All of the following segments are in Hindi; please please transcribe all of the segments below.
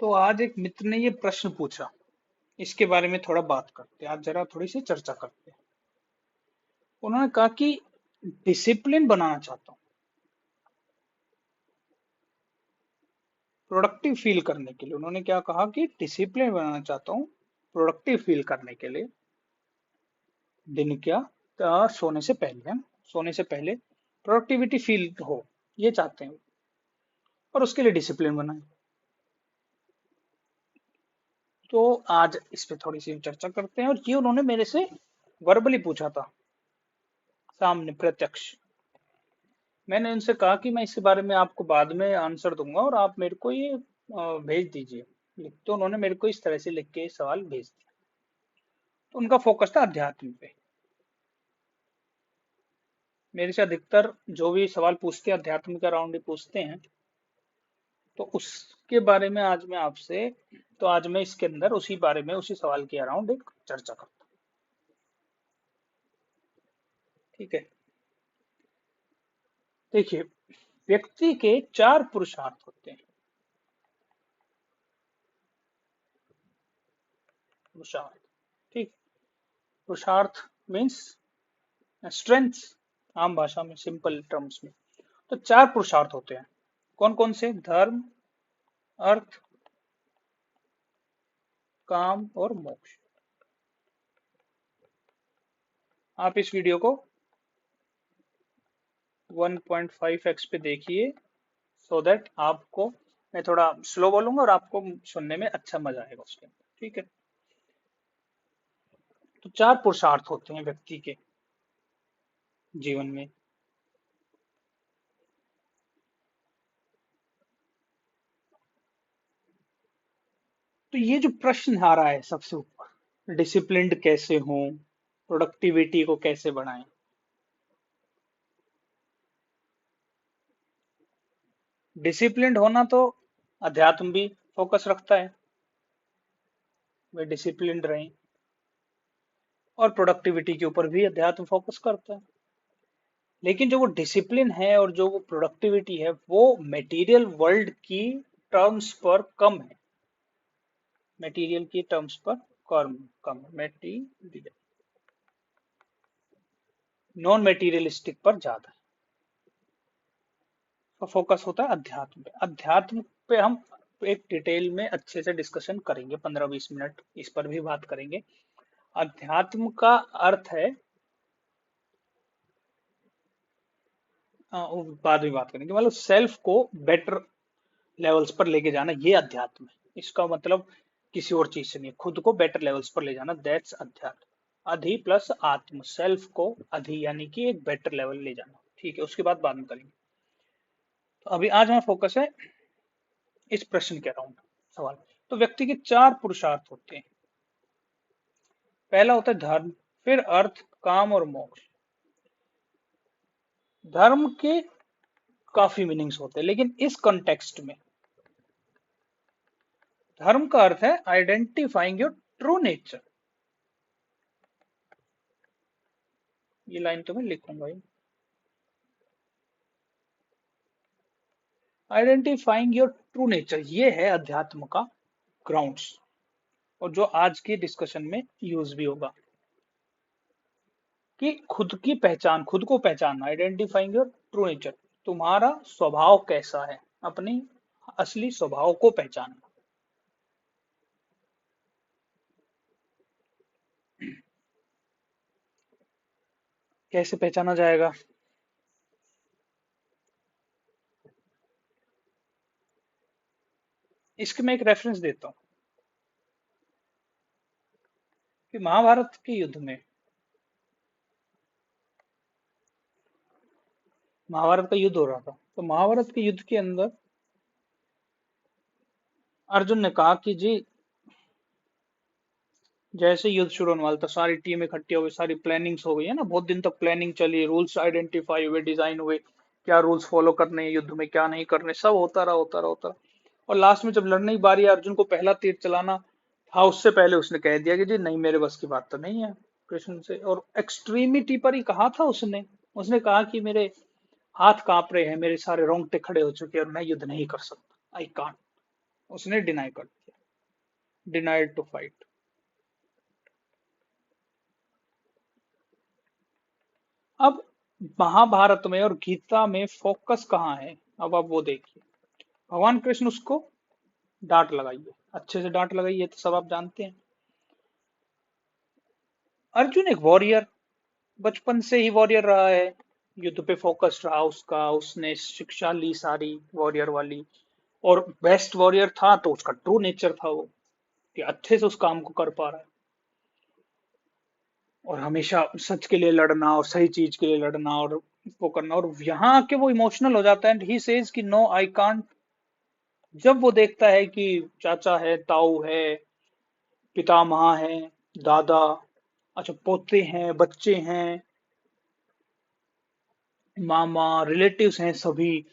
तो आज एक मित्र ने ये प्रश्न पूछा, इसके बारे में थोड़ा बात करते हैं, आज जरा थोड़ी सी चर्चा करते हैं। उन्होंने कहा कि डिसिप्लिन बनाना चाहता हूँ प्रोडक्टिव फील करने के लिए। उन्होंने क्या कहा कि डिसिप्लिन बनाना चाहता हूँ प्रोडक्टिव फील करने के लिए। दिन क्या सोने से पहले सोने से पहले प्रोडक्टिविटी फील हो, ये चाहते हैं और उसके लिए डिसिप्लिन बनाए। तो आज इस पे थोड़ी सी चर्चा करते हैं। और ये उन्होंने मेरे से वर्बली पूछा था, सामने प्रत्यक्ष। मैंने उनसे कहा कि मैं इसके बारे में आपको बाद में आंसर दूंगा और आप मेरे को ये भेज दीजिए लिख। तो उन्होंने मेरे को इस तरह से लिख के सवाल भेज दिया। तो उनका फोकस था अध्यात्म पे। मेरे से अधिकतर जो भी सवाल पूछते हैं अध्यात्म के अराउंड ही पूछते हैं। तो उसके बारे में आज मैं आपसे, तो आज मैं इसके अंदर उसी बारे में, उसी सवाल के अराउंड एक चर्चा करता हूँ। ठीक है, देखिए, व्यक्ति के 4 पुरुषार्थ होते हैं। पुरुषार्थ, ठीक। पुरुषार्थ मीन्स स्ट्रेंथ, आम भाषा में, सिंपल टर्म्स में। तो 4 पुरुषार्थ होते हैं। कौन कौन से? धर्म, अर्थ, काम और मोक्ष। आप इस वीडियो को 1.5x पे देखिए, सो दैट आपको, मैं थोड़ा स्लो बोलूंगा और आपको सुनने में अच्छा मजा आएगा उसके अंदर। ठीक है, तो 4 पुरुषार्थ होते हैं व्यक्ति के जीवन में। तो ये जो प्रश्न आ रहा है सबसे ऊपर, डिसिप्लिन्ड कैसे हों, प्रोडक्टिविटी को कैसे बढ़ाएं। डिसिप्लिन्ड होना तो अध्यात्म भी फोकस रखता है, वे डिसिप्लिन्ड रहें। और प्रोडक्टिविटी के ऊपर भी अध्यात्म फोकस करता है। लेकिन जो वो डिसिप्लिन है और जो वो प्रोडक्टिविटी है, वो मटेरियल वर्ल्ड की टर्म्स पर कम है। मटेरियल की टर्म्स पर कम मटेरियल, नॉन मटेरियलिस्टिक पर ज्यादा है। तो फोकस होता है अध्यात्म पे। अध्यात्म पे हम एक डिटेल में अच्छे से डिस्कशन करेंगे, 15-20 मिनट इस पर भी बात करेंगे। अध्यात्म का अर्थ है, वो बाद में बात करेंगे, मतलब सेल्फ को बेटर लेवल्स पर लेके जाना, ये अध्यात्म है। इसका मतलब किसी और चीज से नहीं है, खुद को बेटर लेवल्स पर ले जाना, दैट्स अध्यात्म। अधि प्लस आत्म, सेल्फ को अधि यानी कि एक बेटर लेवल ले जाना। ठीक है, उसके बाद में करेंगे। तो अभी आज हमारा फोकस है इस प्रश्न के अराउंड सवाल। तो व्यक्ति के 4 पुरुषार्थ होते हैं। पहला होता है धर्म, फिर अर्थ, काम और मोक्ष। धर्म के काफी मीनिंग्स होते हैं, लेकिन इस कॉन्टेक्स्ट में धर्म का अर्थ है आइडेंटिफाइंग योर ट्रू नेचर। ये लाइन तो मैं लिखूंगा ही। आइडेंटिफाइंग योर ट्रू नेचर, ये है अध्यात्म का ग्राउंड्स, और जो आज की डिस्कशन में यूज भी होगा कि खुद की पहचान, खुद को पहचानना, आइडेंटिफाइंग योर ट्रू नेचर। तुम्हारा स्वभाव कैसा है, अपनी असली स्वभाव को पहचानना। कैसे पहचाना जाएगा? इसके मैं एक रेफरेंस देता हूँ कि महाभारत के युद्ध में, महाभारत का युद्ध हो रहा था, तो महाभारत के युद्ध के अंदर अर्जुन ने कहा कि जी, जैसे युद्ध शुरू होने वाला था, सारी टीम इकट्ठी हो गई, सारी प्लानिंग्स हो गई है ना, बहुत दिन तक प्लानिंग चली, रूल्स आइडेंटिफाई हुए, डिजाइन हुए, क्या रूल्स फॉलो करने हैं युद्ध में, क्या नहीं करने, सब होता रहा। और लास्ट में जब लड़ने की बारी अर्जुन को पहला तीर चलाना था, उससे पहले उसने कह दिया कि जी नहीं, मेरे बस की बात तो नहीं है कृष्ण से। और एक्सट्रीमिटी पर ही कहा था उसने। उसने कहा कि मेरे हाथ कांप रहे हैं, मेरे सारे रोंगटे खड़े हो चुके हैं और मैं युद्ध नहीं कर सकता, आई कांट। उसने डिनाई कर दिया, डिनाइड टू फाइट। अब महाभारत में और गीता में फोकस कहाँ है, अब आप वो देखिए। भगवान कृष्ण उसको डांट लगाइए, अच्छे से डांट लगाइए, तो सब आप जानते हैं। अर्जुन एक वॉरियर, बचपन से ही वॉरियर रहा है, युद्ध पे फोकस रहा उसका, उसने शिक्षा ली सारी वॉरियर वाली, और बेस्ट वॉरियर था, तो उसका ट्रू नेचर था वो, कि अच्छे से उस काम को कर पा रहा है, और हमेशा सच के लिए लड़ना और सही चीज के लिए लड़ना और वो करना। और यहाँ आके वो इमोशनल हो जाता है, एंड ही सेज कि नो आई कांट। जब वो देखता है कि चाचा है, ताऊ है, पितामह है, दादा, अच्छा पोते हैं, बच्चे हैं, मामा, रिलेटिव्स हैं सभी,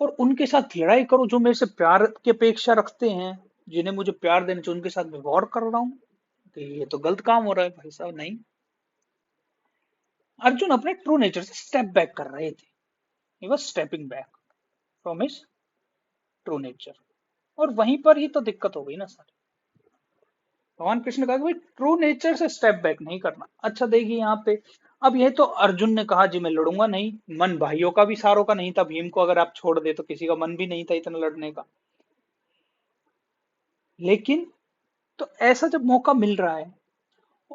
और उनके साथ लड़ाई करो जो मेरे से प्यार की अपेक्षा रखते हैं, जिन्हें मुझे प्यार देना चाहिए, उनके साथ मैं वॉर कर रहा हूँ, तो ये तो गलत काम हो रहा है भाई साहब। नहीं, अर्जुन अपने ट्रू नेचर से स्टेप बैक कर रहे थे, he was stepping back from his true nature. और वहीं पर ही तो दिक्कत हो गई ना सर। भगवान कृष्ण ने कहा कि भाई ट्रू नेचर से स्टेप बैक नहीं करना। अच्छा देखिए यहाँ पे, अब ये तो अर्जुन ने कहा जी मैं लड़ूंगा नहीं, मन भाइयों का भी सारों का नहीं था, भीम को अगर आप छोड़ दे तो किसी का मन भी नहीं था इतना लड़ने का। लेकिन तो ऐसा जब मौका मिल रहा है,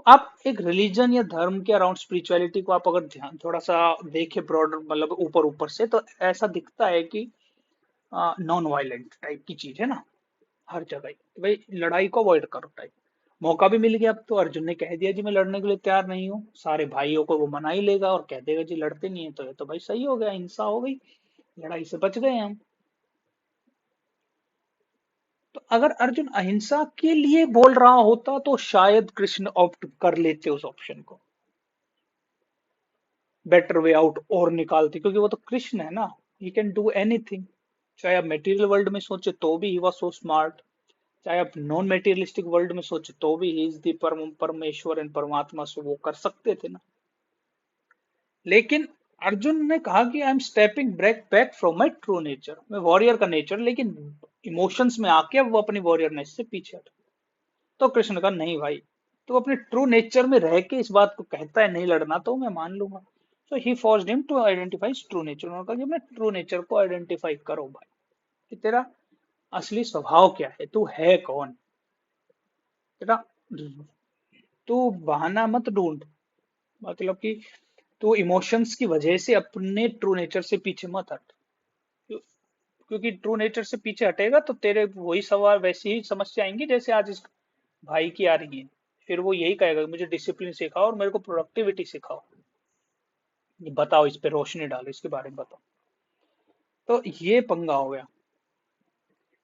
आप एक रिलीजन या धर्म के अराउंड स्पिरिचुअलिटी को आप अगर ध्यान थोड़ा सा देखें ब्रॉडर, मतलब ऊपर ऊपर से, तो ऐसा दिखता है कि नॉन वायलेंट टाइप की चीज है ना, हर जगह ही, तो भाई लड़ाई को अवॉइड करो टाइप। मौका भी मिल गया, अब तो अर्जुन ने कह दिया जी मैं लड़ने के लिए तैयार नहीं हूँ, सारे भाइयों को वो मना ही लेगा और कह देगा जी लड़ते नहीं है, तो ये तो भाई सही हो गया, हिंसा हो गई, लड़ाई से बच गए हम। तो अगर अर्जुन अहिंसा के लिए बोल रहा होता तो शायद कृष्ण ऑप्ट कर लेते उस ऑप्शन को, बेटर वे आउट और निकालते, क्योंकि वो तो कृष्ण है ना, ही कैन डू एनीथिंग। चाहे आप मेटीरियल वर्ल्ड में सोचे तो भी ही वॉज सो स्मार्ट, चाहे आप नॉन मेटीरियलिस्टिक वर्ल्ड में सोचे तो भी ही इज द परमेश्वर एंड परमात्मा, से वो कर सकते थे ना। लेकिन अर्जुन ने कहा कि I am stepping back back from my true nature, मैं वॉरियर का नेचर, लेकिन इमोशंस में आके अब वो अपनी वॉरियरनेस से पीछे हटा। तो कृष्ण का नहीं भाई, तो अपने ट्रू नेचर में रह के इस बात को कहता है नहीं लड़ना, तो मैं मान लूंगा। So he forced him to identify true nature, उन्होंने कहा कि अपने ट्रू नेचर को आइडेंटिफाई करो भाई, कि तेरा असली स्वभाव क्या है, तू है कौन, तेरा, तू बहाना मत ढूंढ, मतलब कि तू इमोशंस की वजह से अपने ट्रू नेचर से पीछे मत हट। क्यों- क्योंकि ट्रू नेचर से पीछे हटेगा तो तेरे वही सवाल, वैसी ही समस्या आएंगी जैसे आज इस भाई की आ रही है। फिर वो यही कहेगा कि मुझे डिसिप्लिन सिखाओ और मेरे को प्रोडक्टिविटी सिखाओ, ये बताओ, इस पे रोशनी डालो, इसके बारे में बताओ। तो ये पंगा हो गया।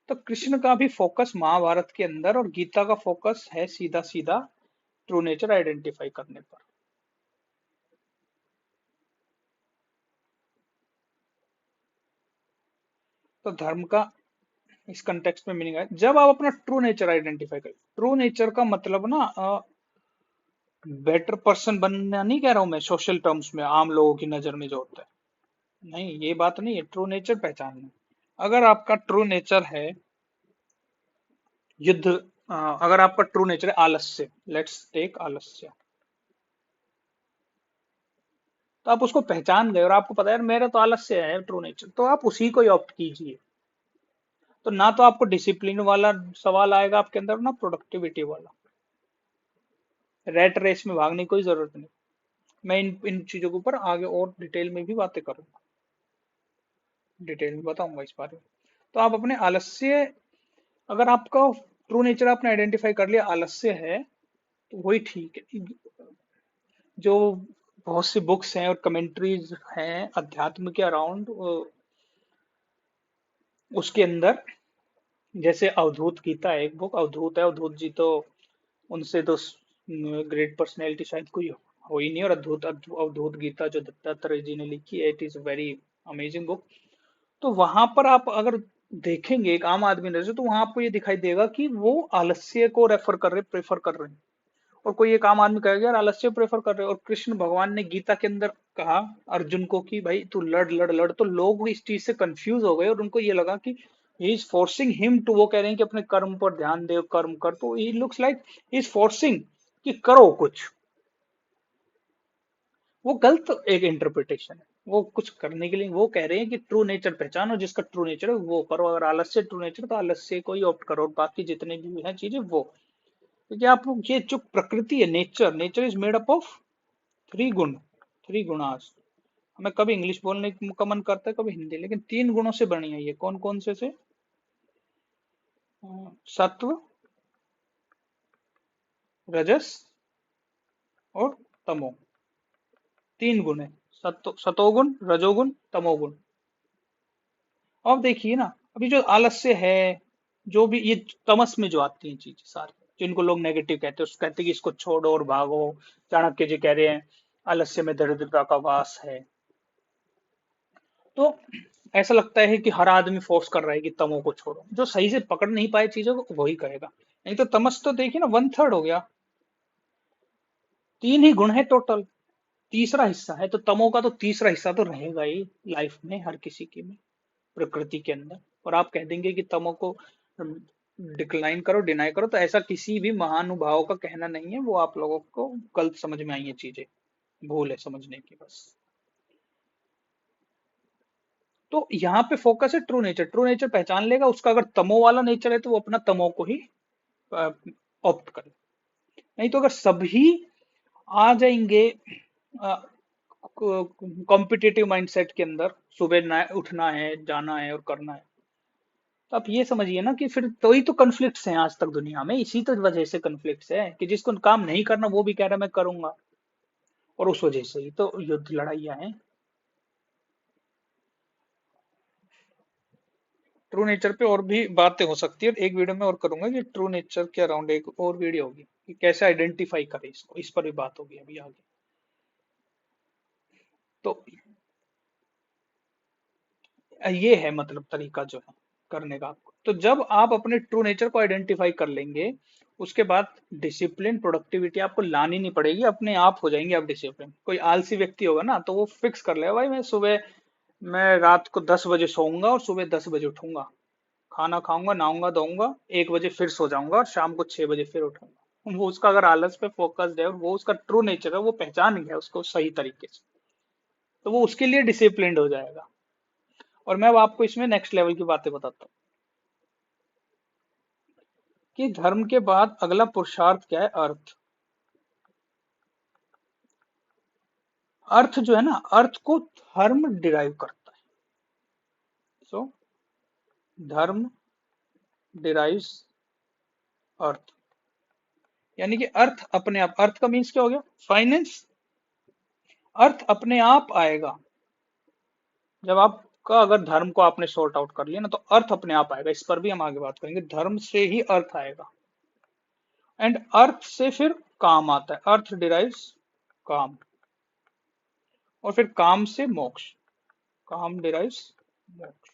तो कृष्ण का भी फोकस महाभारत के अंदर और गीता का फोकस है सीधा सीधा ट्रू नेचर आइडेंटिफाई करने पर। तो धर्म का इस कंटेक्स्ट में मीनिंग है, जब आप अपना ट्रू नेचर आइडेंटिफाई करें, ट्रू नेचर का मतलब ना बेटर पर्सन बनना नहीं कह रहा हूं मैं, सोशल टर्म्स में आम लोगों की नजर में जो होता है, नहीं ये बात नहीं है, ट्रू नेचर पहचानना। अगर आपका ट्रू नेचर है युद्ध, अगर आपका ट्रू नेचर है आलस्य, लेट्स टेक आलस्य, तो आप उसको पहचान गए और आपको पता है यार मेरा तो आलस्य है ट्रू नेचर, तो आप उसी को ही ऑप्ट कीजिए। तो ना तो आपको डिसिप्लिन वाला सवाल आएगा आपके अंदर, ना प्रोडक्टिविटी वाला, रेट रेस में भागने की कोई जरूरत नहीं। मैं इन इन चीजों के ऊपर आगे और डिटेल में भी बातें करूंगा, डिटेल में बताऊंगा इस बारे में। तो आप अपने आलस्य, अगर आपका ट्रू नेचर आपने आइडेंटिफाई कर लिया आलस्य है, तो वही ठीक है। जो बहुत सी बुक्स हैं और कमेंट्रीज हैं अध्यात्म के अराउंड, उसके अंदर जैसे अवधूत गीता है, एक बुक अवधूत है, अवधूत जी तो उनसे तो ग्रेट पर्सनैलिटी शायद कोई हो ही नहीं, और अवधूत अवधूत गीता जो दत्तात्रेय जी ने लिखी है, it is very amazing book. तो वहां पर आप अगर देखेंगे एक आम आदमी नजर, तो वहां आपको ये दिखाई देगा कि वो आलस्य को रेफर कर रहे, प्रेफर कर रहे हैं। और कोई एक आम आदमी कहेगा यार आलस्य प्रेफर कर रहे हो, और कृष्ण भगवान ने गीता के अंदर कहा अर्जुन को कि भाई तू लड़ लड़ लड़, तो लोग इस चीज से कंफ्यूज हो गए और उनको ये लगा कि he is forcing him to, वो कह रहे हैं कि अपने कर्म पर ध्यान दे, कर्म कर, तो he looks like he is forcing कि करो कुछ। वो गलत एक इंटरप्रिटेशन है। वो कुछ करने के लिए वो कह रहे हैं कि ट्रू नेचर पहचानो, जिसका ट्रू नेचर है वो करो। अगर आलस्य ट्रू नेचर तो आलस्य को ही ऑप्ट करो, और बाकी जितने भी हैं चीजें वो, क्योंकि आप लोग ये जो प्रकृति है, nature, nature is made up of three गुण, थ्री गुणास। हमें कभी इंग्लिश बोलने का मन करता है, कभी हिंदी, लेकिन तीन गुणों से बनी है ये। कौन कौन से? सत्व, रजस और तमो, तीन गुण है। सतोगुण, रजोगुण, तमोगुण। अब देखिए ना, अभी जो आलस्य है, जो भी ये तमस में जो आती हैं चीजें सारी, जिनको लोग नेगेटिव कहते हैं, उसको कहते हैं कि इसको छोड़ो और भागो। चाणक्य जी कह रहे हैं आलस्य में दरिद्रता का वास है। तो ऐसा लगता है कि हर आदमी फोर्स कर रहा है कि तमो को छोड़ो। जो सही से पकड़ नहीं पाए चीजों को वही कहेगा। नहीं तो तमस तो देखिए ना, वन थर्ड हो गया, तीन ही गुण है टोटल, तीसरा हिस्सा है। तो तमो का तो तीसरा हिस्सा तो रहेगा ही लाइफ में, हर किसी की में, प्रकृति के अंदर। और आप कह देंगे कि तमो को डिक्लाइन करो, डिनाई करो, तो ऐसा किसी भी महानुभाव का कहना नहीं है। वो आप लोगों को गलत समझ में आई है चीजें, भूल है समझने की बस। तो यहाँ पे फोकस है ट्रू नेचर। ट्रू नेचर पहचान लेगा, उसका अगर तमो वाला नेचर है तो वो अपना तमो को ही ऑप्ट करे। नहीं तो अगर सभी आ जाएंगे कॉम्पिटिटिव माइंडसेट के अंदर, सुबह उठना है, जाना है और करना है, तो आप ये समझिए ना कि फिर तो ही तो कन्फ्लिक्ट्स हैं आज तक दुनिया में। इसी तो वजह से कन्फ्लिक्ट्स है कि जिसको काम नहीं करना वो भी कह रहा है मैं करूंगा, और उस वजह से ही तो युद्ध लड़ाइयां हैं। ट्रू नेचर पे और भी बातें हो सकती है, एक वीडियो में और करूंगा कि ट्रू नेचर के अराउंड एक और वीडियो होगी कि कैसे आइडेंटिफाई करें इसको, इस पर भी बात होगी अभी आगे। तो ये है मतलब तरीका जो है करने का आपको। तो जब आप अपने ट्रू नेचर को आइडेंटिफाई कर लेंगे, उसके बाद डिसिप्लिन, प्रोडक्टिविटी आपको लानी नहीं पड़ेगी, अपने आप हो जाएंगे आप डिसिप्लिन। कोई आलसी व्यक्ति होगा ना, तो वो फिक्स कर लेगा भाई मैं रात को 10 बजे सोऊंगा और सुबह 10 बजे उठूंगा, खाना खाऊंगा, नहाऊंगा, धोऊंगा, 1 बजे फिर सो जाऊंगा और शाम को 6 बजे फिर उठूंगा। वो उसका अगर आलस पे फोकस्ड है और वो उसका ट्रू नेचर है, वो पहचान गया उसको सही तरीके से, तो वो उसके लिए डिसिप्लिन्ड हो जाएगा। और मैं अब आपको इसमें नेक्स्ट लेवल की बातें बताता हूँ कि धर्म के बाद अगला पुरुषार्थ क्या है, अर्थ। अर्थ जो है ना, अर्थ को धर्म डिराइव करता है। सो धर्म डिराइव्स अर्थ, यानी कि अर्थ अपने आप, अर्थ का मीन्स क्या हो गया, फाइनेंस। अर्थ अपने आप आएगा जब आपका, अगर धर्म को आपने सॉर्ट आउट कर लिया ना, तो अर्थ अपने आप आएगा। इस पर भी हम आगे बात करेंगे, धर्म से ही अर्थ आएगा। एंड अर्थ से फिर काम आता है, अर्थ डिराइव्स काम, और फिर काम से मोक्ष, काम डिराइव्स मोक्ष।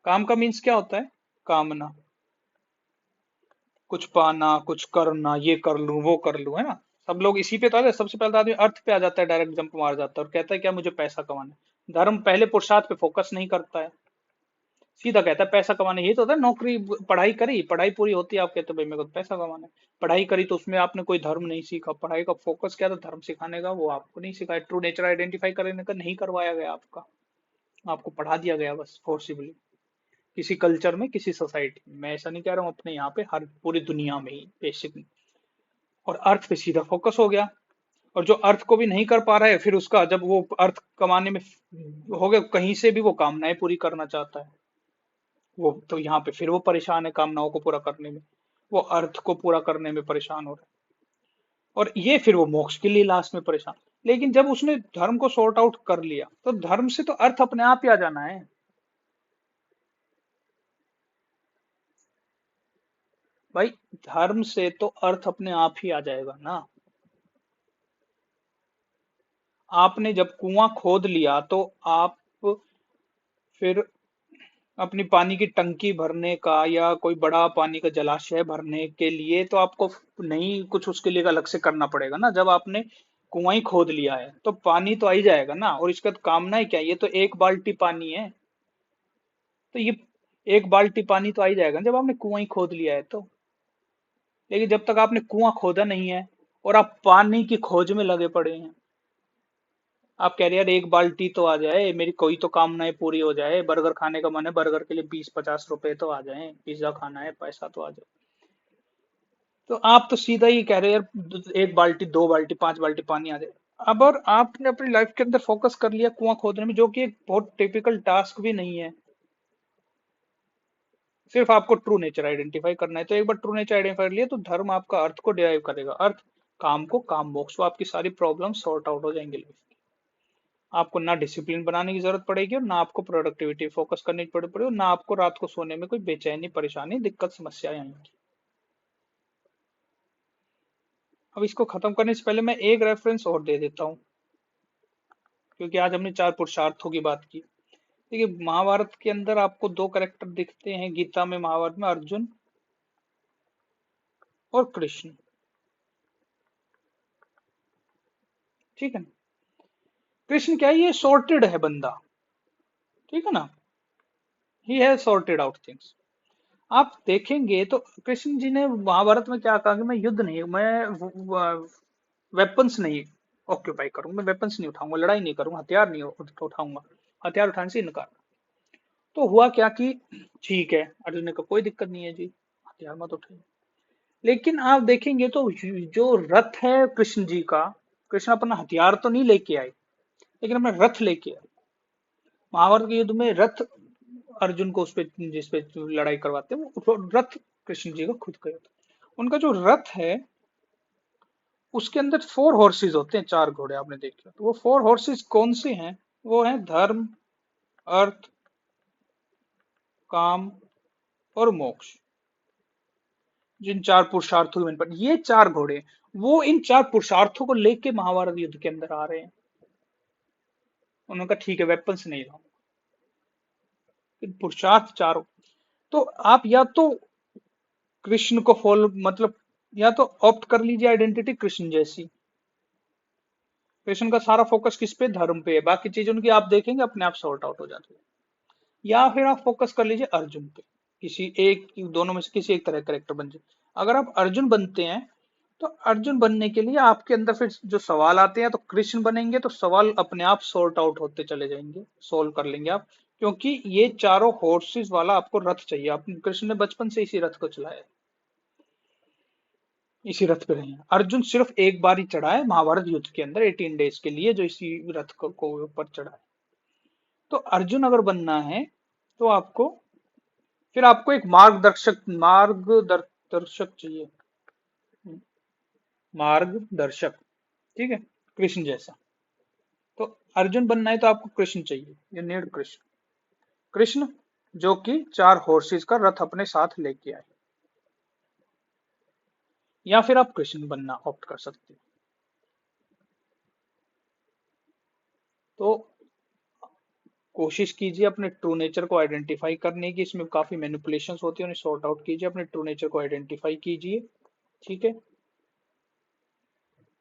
काम का मीन्स क्या होता है, कामना, कुछ पाना, कुछ करना, ये कर लूं वो कर लूं, है ना। सब लोग इसी पे तो आते हैं। सबसे पहले तो आदमी अर्थ पे आ जाता है, डायरेक्ट जंप मार जाता है और कहता है क्या, मुझे पैसा कमाना है। धर्म पहले पुरुषार्थ पे फोकस नहीं करता है, सीधा कहता है पैसा कमाना है। ये तो होता है नौकरी, पढ़ाई करी, पढ़ाई पूरी होती है, आप कहते हो भाई मेरे को तो पैसा कमाना है। पढ़ाई करी तो उसमें आपने कोई धर्म नहीं सीखा, पढ़ाई का फोकस क्या था, धर्म सिखाने का, वो आपको नहीं सिखाया। ट्रू नेचर आइडेंटिफाई करने का नहीं करवाया गया आपका, आपको पढ़ा दिया गया बस फोर्सिबली, किसी कल्चर में, किसी सोसाइटी में। मैं ऐसा नहीं कह रहा हूँ, अपने यहाँ पे, हर पूरी दुनिया में ही बेसिक। और अर्थ पे सीधा फोकस हो गया। और जो अर्थ को भी नहीं कर पा रहा है, फिर उसका जब वो अर्थ कमाने में हो गया, कहीं से भी वो कामनाएं पूरी करना चाहता है, वो तो यहाँ पे फिर वो परेशान है कामनाओं को पूरा करने में, वो अर्थ को पूरा करने में परेशान हो रहा है, और ये फिर वो मोक्ष के लिए लास्ट में परेशान। लेकिन जब उसने धर्म को सॉर्ट आउट कर लिया, तो धर्म से तो अर्थ अपने आप ही आ जाना है भाई। धर्म से तो अर्थ अपने आप ही आ जाएगा ना। आपने जब कुआं खोद लिया, तो आप फिर अपनी पानी की टंकी भरने का या कोई बड़ा पानी का जलाशय भरने के लिए तो आपको नहीं कुछ उसके लिए अलग से करना पड़ेगा ना। जब आपने कुआं ही खोद लिया है तो पानी तो आ ही जाएगा ना। और इसका तो कामना ही क्या है, ये तो एक बाल्टी पानी है। तो ये एक बाल्टी पानी तो आ ही जाएगा जब आपने कुआं ही खोद लिया है तो। लेकिन जब तक आपने कुआं खोदा नहीं है और आप पानी की खोज में लगे पड़े हैं, आप कह रहे हैं यार एक बाल्टी तो आ जाए, मेरी कोई तो कामनाएं पूरी हो जाए, बर्गर खाने का मन है, बर्गर के लिए 20-50 रुपए तो आ जाए, पिज्जा खाना है, पैसा तो आ जाए। तो आप तो सीधा ही कह रहे हैं यार एक बाल्टी, दो बाल्टी, 5 बाल्टी पानी आ जाए। अब और आपने अपनी लाइफ के अंदर फोकस कर लिया कुआं खोदने में, जो कि एक बहुत टिपिकल टास्क भी नहीं है। सिर्फ आपको ट्रू नेचर आइडेंटिफाई करना है, तो एक बार ट्रू नेचर आइडेंटिफाई कर लिया तो धर्म आपका अर्थ को डिराइव करेगा। अर्थ काम को, काम मोक्ष, वो आपकी सारी प्रॉब्लम सॉर्ट आउट हो जाएंगे लाइफ की। आपको ना डिसिप्लिन बनाने की जरूरत पड़ेगी और ना आपको प्रोडक्टिविटी फोकस करनी पड़ेगी और ना आपको रात को सोने में कोई बेचैनी, परेशानी, दिक्कत, समस्याएं आएंगी। अब इसको खत्म करने से पहले मैं एक रेफरेंस और दे देता हूँ, क्योंकि आज हमने 4 पुरुषार्थों की बात की। देखिए महाभारत के अंदर आपको 2 कैरेक्टर दिखते हैं, गीता में, महाभारत में, अर्जुन और कृष्ण। ठीक है ना। कृष्ण क्या है, ये सॉर्टेड है बंदा। ठीक है ना। He has sorted out things. आप देखेंगे तो कृष्ण जी ने महाभारत में क्या कहा कि मैं युद्ध नहीं, मैं वेपन्स नहीं ऑक्यूपाई करूंगा, मैं वेपन्स नहीं उठाऊंगा, लड़ाई नहीं करूंगा, हथियार नहीं उठाऊंगा, हथियार उठाने से इनकार। तो हुआ क्या कि ठीक है, अर्जुन ने कहा कोई दिक्कत नहीं है जी, हथियार मत उठाइए। लेकिन आप देखेंगे तो जो रथ है कृष्ण जी का, कृष्ण अपना हथियार तो नहीं लेके आए, लेकिन अपना रथ लेके आए। महाभारत के युद्ध में रथ अर्जुन को उस पे, जिस पे लड़ाई करवाते हैं, वो रथ कृष्ण जी का खुद का होता है। उनका जो रथ है उसके अंदर 4 हॉर्सेस होते हैं, 4 घोड़े आपने देखे हो। तो वो 4 हॉर्सेस कौन से हैं? वो हैं धर्म, अर्थ, काम और मोक्ष। जिन 4 पुरुषार्थों में पर ये 4 घोड़े, वो इन 4 पुरुषार्थों को लेके महाभारत युद्ध के अंदर आ रहे हैं। उन्होंने कहा ठीक है वेपन्स नहीं लाओ, पुरुषार्थ चारों। तो आप या तो कृष्ण को फॉलो, मतलब या तो ऑप्ट कर लीजिए आइडेंटिटी कृष्ण जैसी। कृष्ण का सारा फोकस किस पे, धर्म पे है, बाकी चीज उनकी आप देखेंगे अपने आप सॉर्ट आउट हो जाती है। या फिर आप फोकस कर लीजिए अर्जुन पे, किसी एक, दोनों में से किसी एक तरह कैरेक्टर बन जाए। अगर आप अर्जुन बनते हैं तो अर्जुन बनने के लिए आपके अंदर फिर जो सवाल आते हैं, तो कृष्ण बनेंगे तो सवाल अपने आप सॉर्ट आउट होते चले जाएंगे, सोल्व कर लेंगे आप। क्योंकि ये चारों हॉर्सेस वाला आपको रथ चाहिए। आप, कृष्ण ने बचपन से इसी रथ को चलाया है, इसी रथ पे रहे हैं। अर्जुन सिर्फ एक बार ही चढ़ा है महाभारत युद्ध के अंदर 18 डेज के लिए, जो इसी रथ को ऊपर चढ़ा है। तो अर्जुन अगर बनना है तो आपको, फिर आपको एक मार्गदर्शक चाहिए, मार्गदर्शक। ठीक है, कृष्ण जैसा। तो अर्जुन बनना है तो आपको कृष्ण चाहिए, यू नीड कृष्ण। कृष्ण जो कि 4 हॉर्सेस का रथ अपने साथ लेके आए। या फिर आप कृष्ण बनना ऑप्ट कर सकते हैं। तो कोशिश कीजिए अपने ट्रू नेचर को आइडेंटिफाई करने की। इसमें काफी मैनिपुलेशंस होती है, उन्हें सॉर्ट आउट कीजिए, अपने ट्रू नेचर को आइडेंटिफाई कीजिए। ठीक है,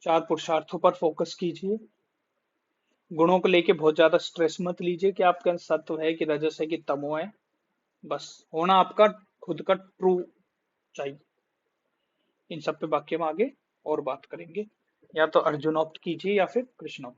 4 पुरुषार्थों पर फोकस कीजिए। गुणों को लेके बहुत ज्यादा स्ट्रेस मत लीजिए कि आपके अंदर सत्व है कि रजस है कि तमो है। बस होना आपका खुद का ट्रू चाहिए। इन सब पे बाकी हम आगे और बात करेंगे। या तो अर्जुन ऑप्ट कीजिए या फिर कृष्ण ऑप्ट।